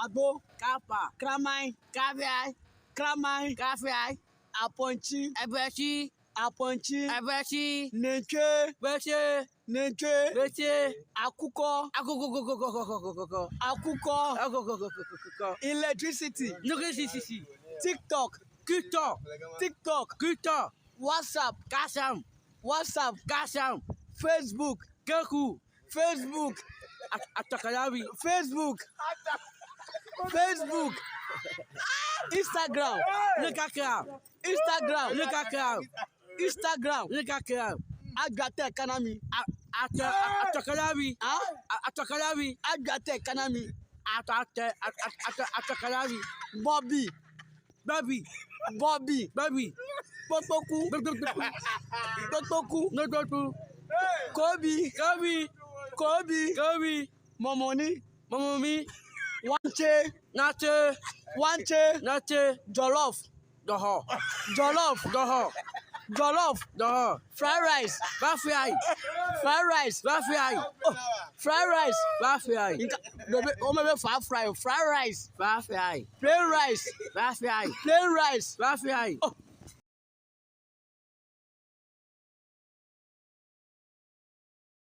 Agbo. Kapa. Kramai. Caviar. Kramai. Caviar. Aponchi. Ebechi. Aponchi. Ebechi. Nenche. Beche. Nenche. Beche. Akuko. Akoko. Akuko. Electricity. Electricity. TikTok. TikTok. WhatsApp. Kasam. Facebook. Keku. Facebook. Atakalabi. Facebook. Instagram. Lekakram. Lekakram. Agbate Economy. Atakalabi. Atakalabi. Agbate Economy. Atakalabi. Bobby. Potoku. Kobe. Momoni. Wanche. Jollof. Fried rice. Bafiai. Fried rice. Fried rice. Bafiai. Plain rice. Bafiai. Plain rice. Bafiai. Oh,